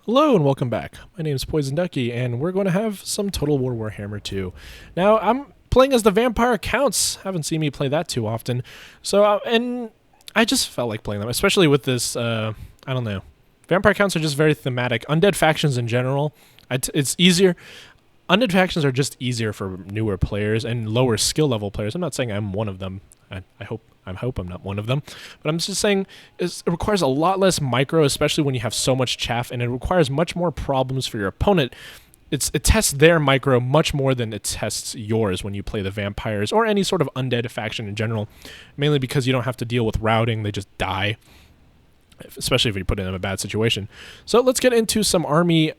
Hello and welcome back. My name is Poison Ducky, and we're going to have some Total War Warhammer 2. Now, I'm playing as the Vampire Counts. Haven't seen me play that too often. And I just felt like playing them, especially with this, I don't know. Vampire Counts are just very thematic. Undead factions in general, it's easier. Undead factions are just easier for newer players and lower skill level players. I'm not saying I'm one of them. I hope I'm not one of them, but I'm just saying it requires a lot less micro, especially when you have so much chaff, and it requires much more problems for your opponent. It tests their micro much more than it tests yours when you play the vampires or any sort of undead faction in general, mainly because you don't have to deal with routing. They just die, especially if you put it in a bad situation. So let's get into some army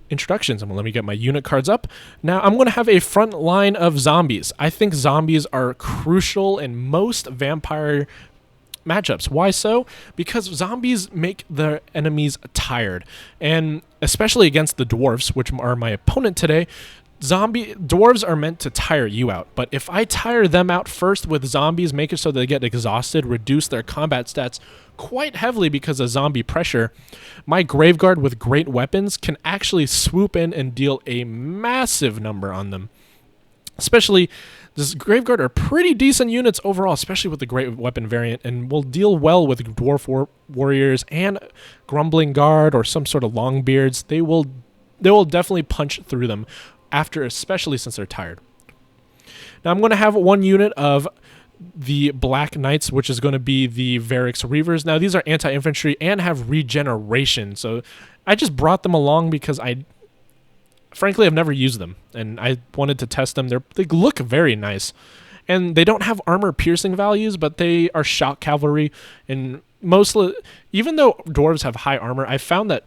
introductions. Let me get my unit cards up. Now I'm going to have a front line of zombies. I think zombies are crucial in most vampire matchups. Why so? Because zombies make the enemies tired, and especially against the dwarfs, which are my opponent today. Dwarves are meant to tire you out, but if I tire them out first with zombies, make it so they get exhausted, reduce their combat stats quite heavily because of zombie pressure, my Graveguard with great weapons can actually swoop in and deal a massive number on them. Especially, this Graveguard are pretty decent units overall, especially with the great weapon variant, and will deal well with Dwarf Warriors and Grumbling Guard or some sort of Longbeards. They will definitely punch through them after, especially since they're tired. Now I'm going to have one unit of the Black Knights, which is going to be the Varix Reavers. Now these are anti-infantry and have regeneration, so I just brought them along because frankly I've never used them and I wanted to test them. They look very nice, and they don't have armor piercing values, but they are shock cavalry, and mostly, even though dwarves have high armor, I found that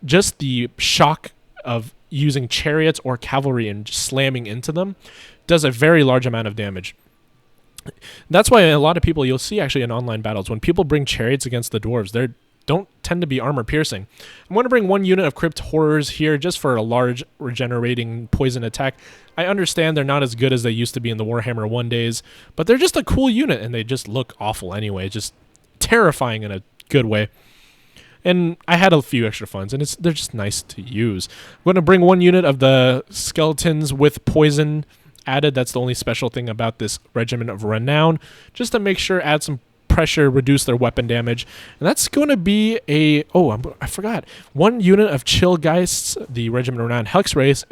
just the shock of using chariots or cavalry and just slamming into them does a very large amount of damage. That's why a lot of people, you'll see actually in online battles, when people bring chariots against the dwarves, they don't tend to be armor piercing. I'm going to bring one unit of Crypt Horrors here just for a large regenerating poison attack. I understand they're not as good as they used to be in the Warhammer 1 days, but they're just a cool unit and they just look awful anyway, just terrifying in a good way. And I had a few extra funds, and they're just nice to use. I'm going to bring one unit of the skeletons with poison added. That's the only special thing about this Regiment of Renown, just to make sure, add some pressure, reduce their weapon damage. And that's going to be I forgot. One unit of Chillgeists, the Regiment of Renown Hex Race,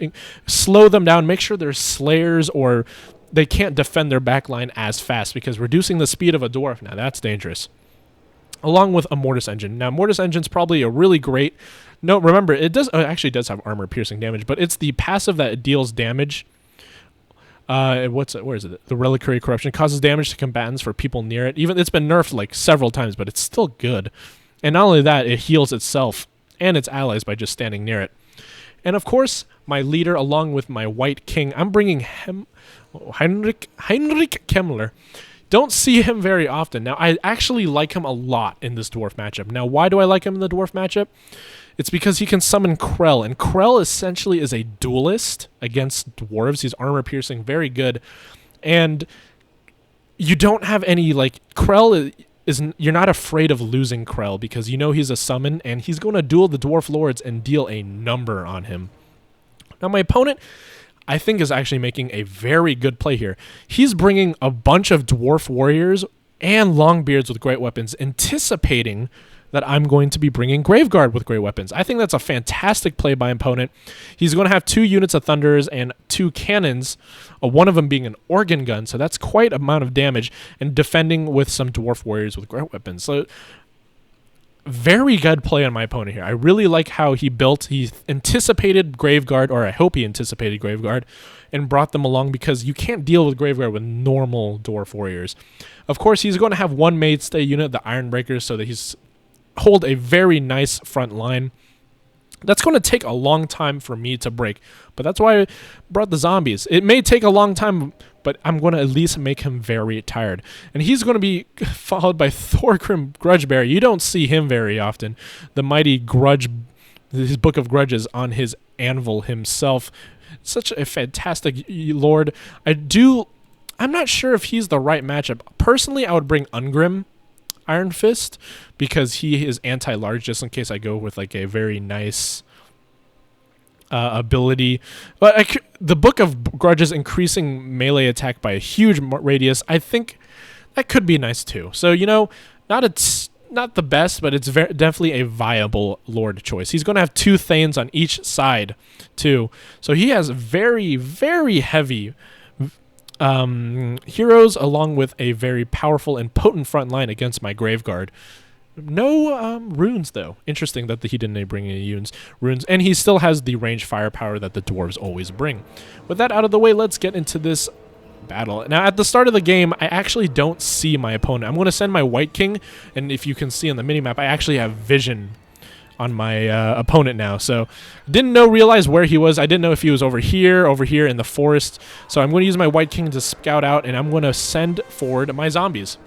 slow them down, make sure they're slayers or they can't defend their backline as fast, because reducing the speed of a dwarf, now that's dangerous. Along with a Mortis Engine. Now, Mortis Engine's probably a really great... No, remember, it actually does have armor-piercing damage, but it's the passive that it deals damage. Where is it? The Reliquary Corruption. It causes damage to combatants for people near it. Even it's been nerfed like several times, but it's still good. And not only that, it heals itself and its allies by just standing near it. And of course, my leader, along with my White King, I'm bringing Heinrich Kemmler. Don't see him very often. Now, I actually like him a lot in this dwarf matchup. Now, why do I like him in the dwarf matchup? It's because he can summon Krell, and Krell essentially is a duelist against dwarves. He's armor piercing, very good. And you don't have any, Krell you're not afraid of losing Krell because you know he's a summon, and he's going to duel the dwarf lords and deal a number on him. Now, my opponent, I think, is actually making a very good play here. He's bringing a bunch of dwarf warriors and longbeards with great weapons, anticipating that I'm going to be bringing Graveguard with great weapons. I think that's a fantastic play by opponent. He's going to have 2 units of Thunders and 2 cannons, one of them being an organ gun, so that's quite an amount of damage, and defending with some dwarf warriors with great weapons. So very good play on my opponent here. I really like how he anticipated Graveguard, or I hope he anticipated Graveguard, and brought them along, because you can't deal with Graveguard with normal dwarf warriors. Of course, he's going to have one mainstay unit, the Ironbreakers, so that he's hold a very nice front line. That's going to take a long time for me to break, but that's why I brought the zombies. It may take a long time, but I'm going to at least make him very tired. And he's going to be followed by Thorgrim Grudgebearer. You don't see him very often. The mighty his Book of Grudges on his anvil himself. Such a fantastic lord. I'm not sure if he's the right matchup. Personally, I would bring Ungrim Iron Fist because he is anti-large, just in case I go with like a very nice ability. But the Book of Grudges increasing melee attack by a huge radius, I think that could be nice too. So, you know, not the best, but it's definitely a viable Lord choice. He's going to have 2 Thanes on each side too. So he has very, very heavy heroes along with a very powerful and potent front line against my Graveguard. No runes, though. Interesting that he didn't bring any runes. And he still has the range firepower that the dwarves always bring. With that out of the way, let's get into this battle. Now, at the start of the game, I actually don't see my opponent. I'm going to send my White King, and if you can see on the minimap, I actually have vision on my opponent now. So, didn't realize where he was. I didn't know if he was over here in the forest. So, I'm going to use my White King to scout out, and I'm going to send forward my zombies.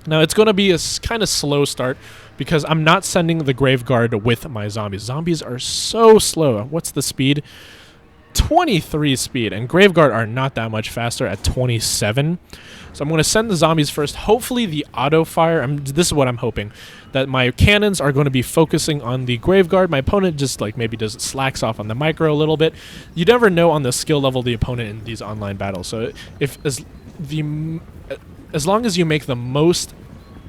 Now, it's going to be a kind of slow start because I'm not sending the Graveguard with my zombies. Zombies are so slow. What's the speed? 23 speed, and Graveguard are not that much faster at 27. So I'm going to send the zombies first. Hopefully the auto fire, this is what I'm hoping, that my cannons are going to be focusing on the Graveguard. My opponent just like maybe slacks off on the micro a little bit. You never know on the skill level of the opponent in these online battles. So as long as you make the most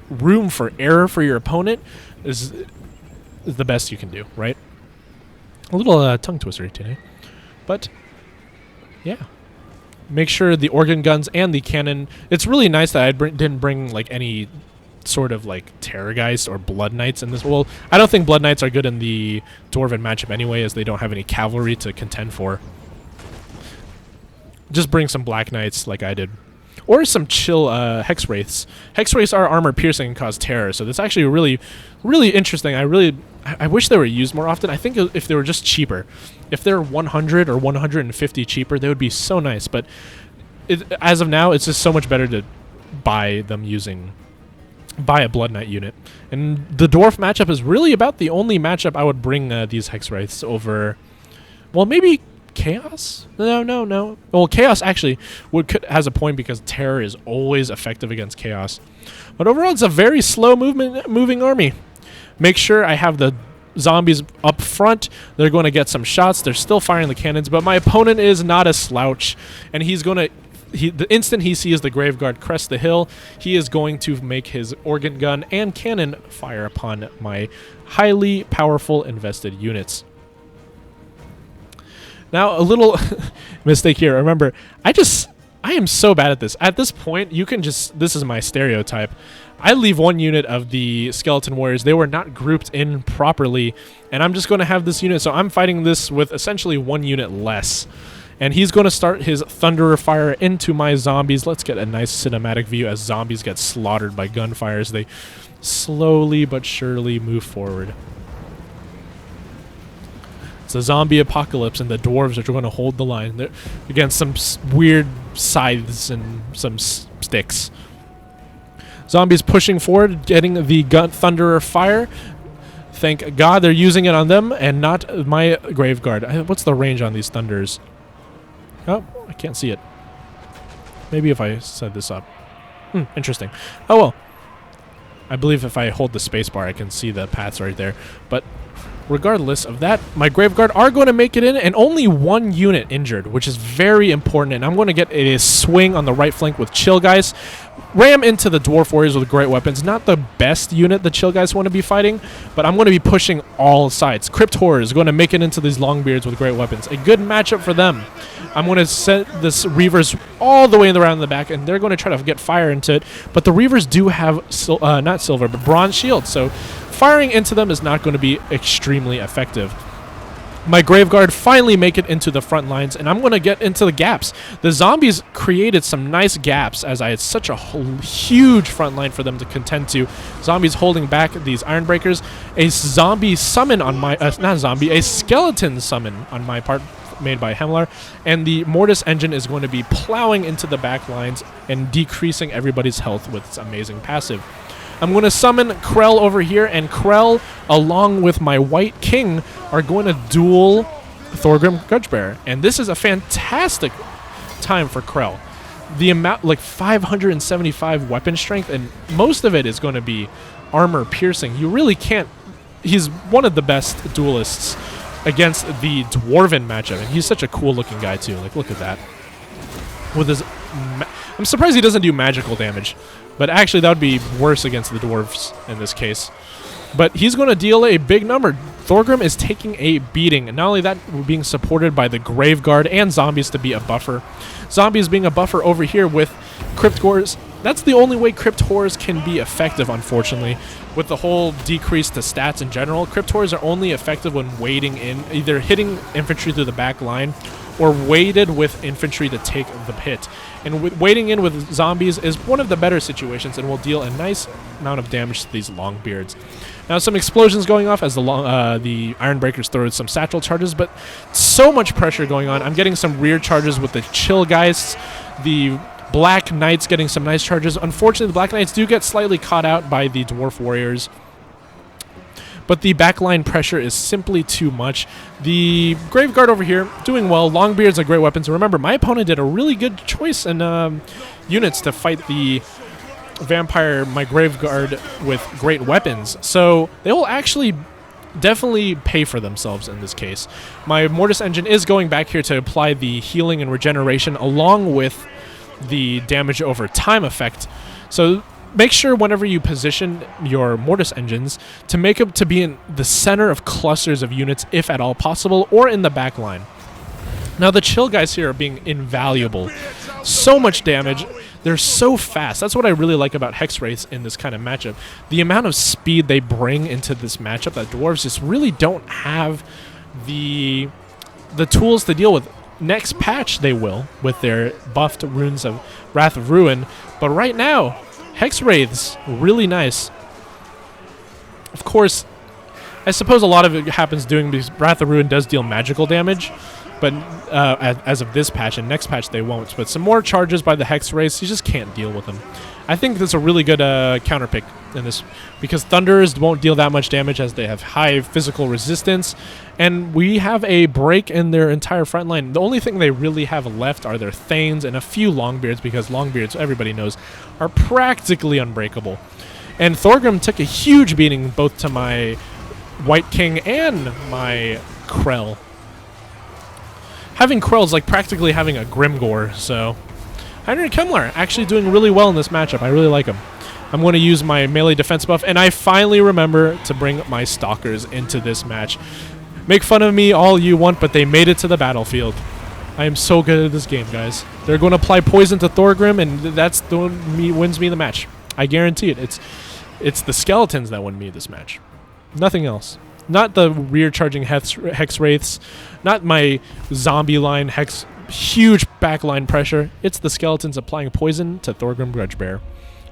room for error for your opponent is the best you can do, right? A little tongue twister today. But, yeah. Make sure the organ guns and the cannon... It's really nice that I didn't bring, like, any sort of, like, Terrorgeist or Blood Knights in this. Well, I don't think Blood Knights are good in the Dwarven matchup anyway, as they don't have any cavalry to contend for. Just bring some Black Knights like I did. Or some chill Hex Wraiths. Hex Wraiths are armor piercing and cause terror, so that's actually really, really interesting. I wish they were used more often. I think if they were just cheaper, if they're 100 or 150 cheaper, they would be so nice. But as of now, it's just so much better to buy a Blood Knight unit. And the Dwarf matchup is really about the only matchup I would bring these Hex Wraiths over. Well, maybe Chaos? No. Well, Chaos actually has a point because Terror is always effective against Chaos. But overall, it's a very slow moving army. Make sure I have the zombies up front. They're going to get some shots. They're still firing the cannons, but my opponent is not a slouch, and he's going to... the instant he sees the Graveguard crest the hill, he is going to make his organ gun and cannon fire upon my highly powerful invested units. Now, a little mistake here. Remember, I am so bad at this. At this point, you can just... This is my stereotype. I leave one unit of the Skeleton Warriors. They were not grouped in properly, and I'm just going to have this unit. So I'm fighting this with essentially one unit less. And he's going to start his Thunderer Fire into my zombies. Let's get a nice cinematic view as zombies get slaughtered by gunfires. They slowly but surely move forward. It's a zombie apocalypse, and the dwarves are going to hold the line. They're against some weird scythes and some sticks. Zombies pushing forward, getting the Thunderer Fire. Thank God they're using it on them and not my Graveguard. What's the range on these Thunders? Oh, I can't see it. Maybe if I set this up. Interesting. Oh, well. I believe if I hold the spacebar, I can see the paths right there. But regardless of that, my Graveguard are going to make it in, and only one unit injured, which is very important. And I'm going to get a swing on the right flank with Chill Guys. Ram into the Dwarf Warriors with great weapons. Not the best unit the Chill Guys want to be fighting, but I'm going to be pushing all sides. Crypt Horror is going to make it into these Longbeards with great weapons. A good matchup for them. I'm going to set this Reavers all the way around the back, and they're going to try to get fire into it. But the Reavers do have, not silver, but bronze shields, so firing into them is not going to be extremely effective. My Graveguard finally make it into the front lines, and I'm going to get into the gaps. The zombies created some nice gaps as I had such a huge front line for them to contend to. Zombies holding back these Ironbreakers. A zombie summon on my... a skeleton summon on my part made by Hemlar, and the Mortis engine is going to be plowing into the back lines and decreasing everybody's health with its amazing passive. I'm going to summon Krell over here, and Krell, along with my White King, are going to duel Thorgrim Grudgebearer. And this is a fantastic time for Krell. the amount, like 575 weapon strength, and most of it is going to be armor piercing. You really can't. He's one of the best duelists against the Dwarven matchup, and he's such a cool looking guy too. Like, look at that. With his, I'm surprised he doesn't do magical damage, but actually that would be worse against the Dwarfs in this case. But he's going to deal a big number. Thorgrim is taking a beating, and not only that, we're being supported by the Graveguard and zombies to be a buffer. Zombies being a buffer over here with Crypt Horrors. That's the only way Crypt Horrors can be effective, unfortunately. With the whole decrease to stats in general, Crypt Horrors are only effective when wading in, either hitting infantry through the back line or weighted with infantry to take the hit. And wading in with zombies is one of the better situations and will deal a nice amount of damage to these Longbeards. Now some explosions going off as the Ironbreakers throw some satchel charges, but so much pressure going on. I'm getting some rear charges with the Chillgeists, the Black Knights getting some nice charges. Unfortunately, the Black Knights do get slightly caught out by the Dwarf Warriors, but the backline pressure is simply too much. The Graveguard over here doing well. Longbeard's a great weapon. So remember, my opponent did a really good choice in units to fight the Vampire, my Graveguard, with great weapons. So they will actually definitely pay for themselves in this case. My Mortis Engine is going back here to apply the healing and regeneration along with the damage over time effect. So make sure whenever you position your Mortis Engines to make them to be in the center of clusters of units, if at all possible, or in the back line. Now the Chill guys here are being invaluable. So much damage. They're so fast. That's what I really like about Hex Wraiths in this kind of matchup. The amount of speed they bring into this matchup that Dwarves just really don't have the tools to deal with. Next patch they will, with their buffed runes of Wrath of Ruin. But right now, Hex Wraiths, really nice. Of course, I suppose a lot of it happens doing because Wrath of Ruin does deal magical damage. But as of this patch and next patch, they won't. But some more charges by the Hex Wraiths, you just can't deal with them. I think that's a really good counter pick in this, because Thunders won't deal that much damage as they have high physical resistance. And we have a break in their entire front line. The only thing they really have left are their Thanes and a few Longbeards, because Longbeards, everybody knows, are practically unbreakable. And Thorgrim took a huge beating both to my White King and my Krell. Having Krell is like practically having a Grimgore, so Heinrich Kemmler actually doing really well in this matchup. I really like him. I'm going to use my melee defense buff, and I finally remember to bring my Stalkers into this match. Make fun of me all you want, but they made it to the battlefield. I am so good at this game, guys. They're going to apply poison to Thorgrim, and that's the one wins me the match. I guarantee it. It's the skeletons that win me this match. Nothing else. Not the rear charging Hex Wraiths, not my zombie line Hex, huge backline pressure. It's the skeletons applying poison to Thorgrim Grudgebear.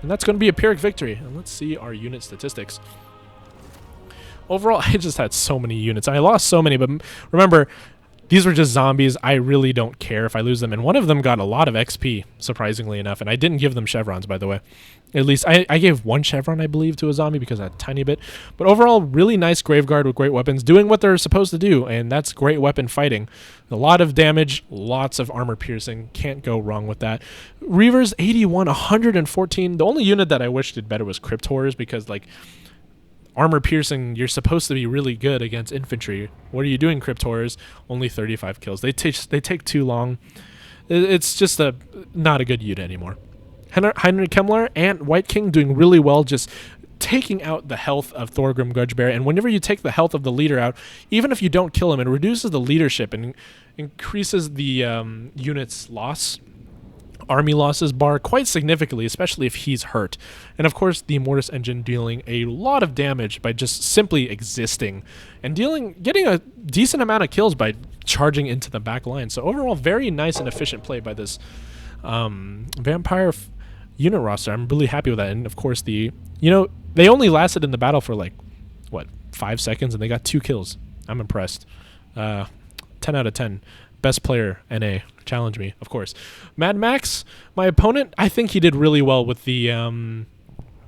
And that's going to be a Pyrrhic victory. And let's see our unit statistics. Overall, I just had so many units. I lost so many, but remember, these were just zombies. I really don't care if I lose them. And one of them got a lot of XP, surprisingly enough. And I didn't give them chevrons, by the way. At least I gave one chevron, I believe, to a zombie because a tiny bit. But overall, really nice Graveguard with great weapons, doing what they're supposed to do. And that's great weapon fighting. A lot of damage, lots of armor piercing. Can't go wrong with that. Reavers, 81, 114. The only unit that I wish did better was Crypt Horrors, because, like, armor piercing, you're supposed to be really good against infantry. What are you doing, Crypt Horrors? Only 35 kills. They take too long. It's just not a good unit anymore. Heinrich Kemmler and White King doing really well, just taking out the health of Thorgrim Grudgebear. And whenever you take the health of the leader out, even if you don't kill him, it reduces the leadership and increases the unit's army losses bar quite significantly, especially if he's hurt. And of course, the Mortis Engine dealing a lot of damage by just simply existing and getting a decent amount of kills by charging into the back line. So overall, very nice and efficient play by this Vampire unit roster. I'm really happy with that. And of course, they only lasted in the battle for like, 5 seconds, and they got 2 kills. I'm impressed. 10 out of 10. Best player, NA. Challenge me, of course. Mad Max, my opponent, I think he did really well with the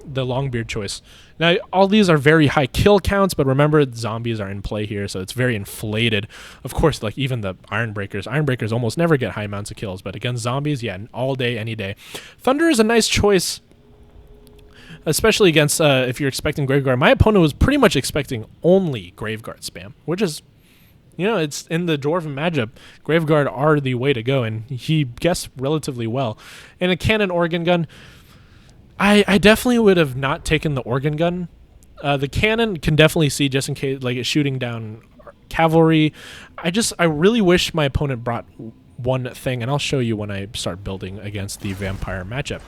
the Longbeard choice. Now, all these are very high kill counts, but remember, zombies are in play here, so it's very inflated. Of course, like even the Ironbreakers almost never get high amounts of kills, but against zombies, yeah, all day, any day. Thunder is a nice choice, especially against if you're expecting Graveguard. My opponent was pretty much expecting only Graveguard spam, which is, you know, it's in the Dwarven matchup. Graveguard are the way to go, and he guessed relatively well. And a cannon organ gun, I definitely would have not taken the organ gun. The cannon can definitely see just in case, like, it's shooting down cavalry. I really wish my opponent brought one thing, and I'll show you when I start building against the vampire matchup.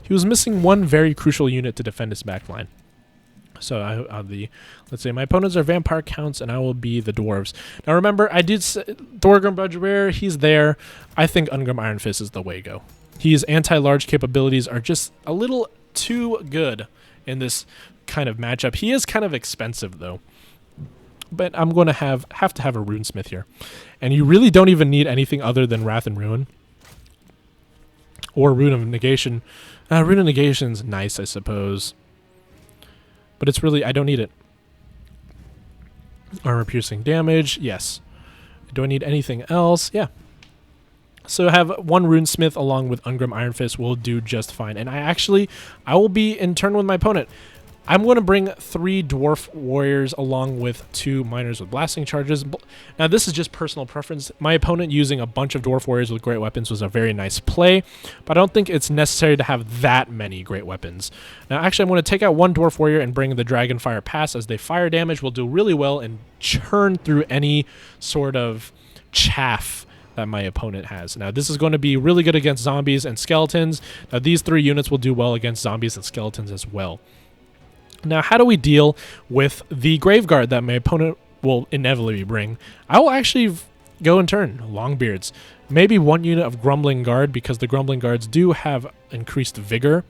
He was missing one very crucial unit to defend his backline. So let's say my opponents are vampire counts, and I will be the dwarves. Now remember, I did say Thorgrim Budgebearer, he's there. I think Ungrim Iron Fist is the way to go. His anti-large capabilities are just a little too good in this kind of matchup. He is kind of expensive though, but I'm going to have to have a runesmith here, and you really don't even need anything other than Wrath and Ruin or Rune of Negation. Rune of Negation's nice, I suppose, but it's really, I don't need it. Armor piercing damage, yes. Do I need anything else? Yeah. So have one runesmith along with Ungrim Iron Fist will do just fine. And I will be in turn with my opponent. I'm going to bring 3 dwarf warriors along with 2 miners with blasting charges. Now this is just personal preference. My opponent using a bunch of dwarf warriors with great weapons was a very nice play, but I don't think it's necessary to have that many great weapons. Now actually I'm going to take out 1 dwarf warrior and bring the Dragonfire Pass, as they fire damage will do really well and churn through any sort of chaff that my opponent has. Now this is going to be really good against zombies and skeletons. Now these 3 units will do well against zombies and skeletons as well. Now, how do we deal with the Graveguard that my opponent will inevitably bring? I will actually go in turn. Longbeards. Maybe 1 unit of Grumbling Guard, because the Grumbling Guards do have increased vigor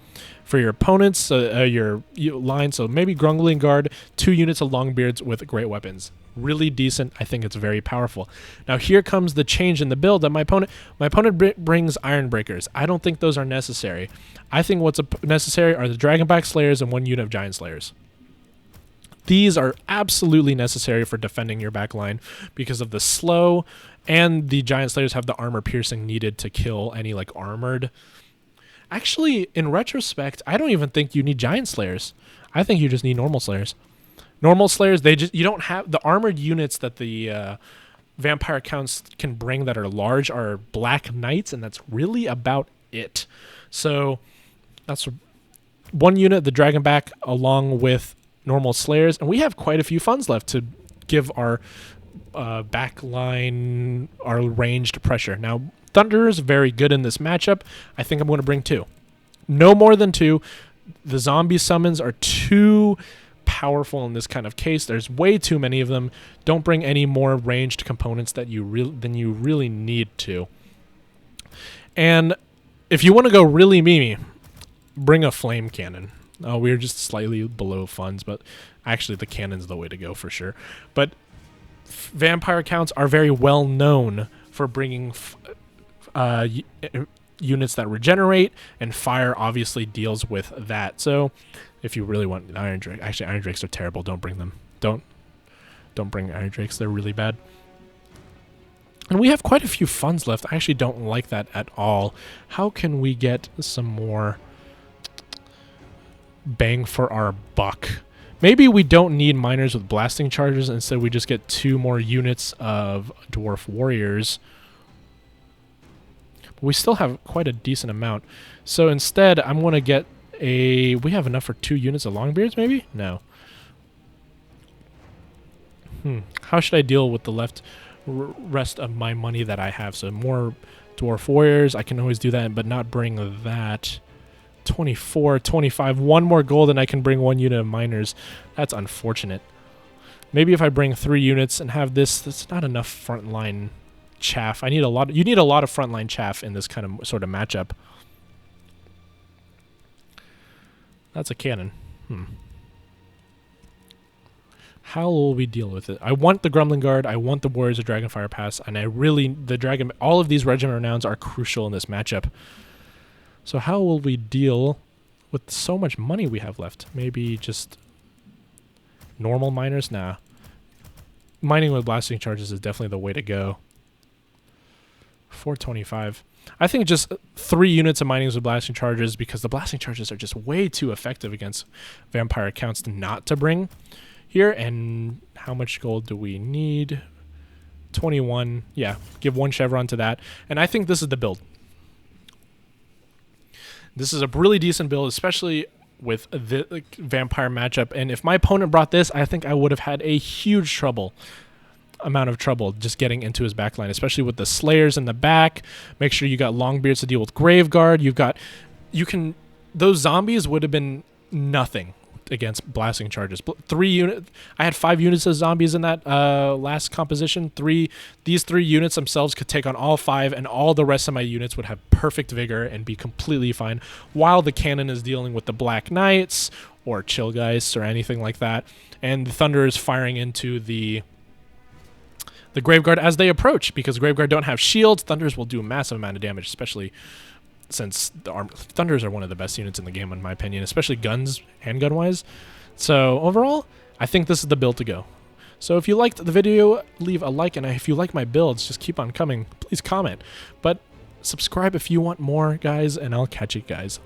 for your opponents, your line. So maybe Grumbling Guard, 2 units of Longbeards with great weapons. Really decent. I think it's very powerful. Now here comes the change in the build that my opponent brings Ironbreakers. I don't think those are necessary. I think what's necessary are the Dragonback Slayers and 1 unit of Giant Slayers. These are absolutely necessary for defending your backline because of the slow, and the Giant Slayers have the armor piercing needed to kill any like armored. Actually, in retrospect, I don't even think you need Giant Slayers. I think you just need normal Slayers. Normal Slayers, you don't have the armored units that the vampire counts can bring that are large are Black Knights, and that's really about it. So that's 1 unit, the Dragonback, along with normal Slayers, and we have quite a few funds left to give our backline, our ranged pressure. Now, Thunder is very good in this matchup. I think I'm going to bring 2. No more than 2. The zombie summons are too powerful in this kind of case. There's way too many of them. Don't bring any more ranged components than you really need to. And if you want to go really memey, bring a flame cannon. We're just slightly below funds, but actually the cannon's the way to go for sure. But vampire counts are very well known for bringing units that regenerate, and fire obviously deals with that. So if you really want an Iron Drake, actually Iron Drakes are terrible. Don't bring them. Don't bring Iron Drakes. They're really bad. And we have quite a few funds left. I actually don't like that at all. How can we get some more bang for our buck? Maybe we don't need miners with blasting charges. Instead, we just get 2 more units of dwarf warriors. But we still have quite a decent amount. So instead, I'm going to get we have enough for 2 units of Longbeards, maybe? No. How should I deal with the rest of my money that I have? So more dwarf warriors. I can always do that, but not bring that. 24, 25. 1 more gold, and I can bring 1 unit of miners. That's unfortunate. Maybe if I bring 3 units and have this, that's not enough frontline chaff. You need a lot of frontline chaff in this kind of sort of matchup. That's a cannon. How will we deal with it? I want the Grumbling Guard. I want the Warriors of Dragonfire Pass, and all of these regiment renowns are crucial in this matchup. So how will we deal with so much money we have left. Maybe just normal miners? Nah. Mining with blasting charges is definitely the way to go. 425. I think just 3 units of mining with blasting charges, because the blasting charges are just way too effective against vampire accounts not to bring here. And how much gold do we need? 21. Yeah, give 1 chevron to that. And I think this is the build. This is a really decent build, especially with the vampire matchup. And if my opponent brought this, I think I would have had a huge amount of trouble just getting into his backline, especially with the slayers in the back. Make sure you got Longbeards to deal with Graveguard. Those zombies would have been nothing against blasting charges. 3 units. I had 5 units of zombies in that last composition. These 3 units themselves could take on all 5, and all the rest of my units would have perfect vigor and be completely fine, while the cannon is dealing with the Black Knights or Chillgeists or anything like that, and the Thunder is firing into the Graveguard as they approach, because Graveguard don't have shields. Thunders will do a massive amount of damage, especially since Thunders are one of the best units in the game, in my opinion, especially guns, handgun-wise. So overall, I think this is the build to go. So if you liked the video, leave a like, and if you like my builds, just keep on coming. Please comment. But subscribe if you want more, guys, and I'll catch you guys.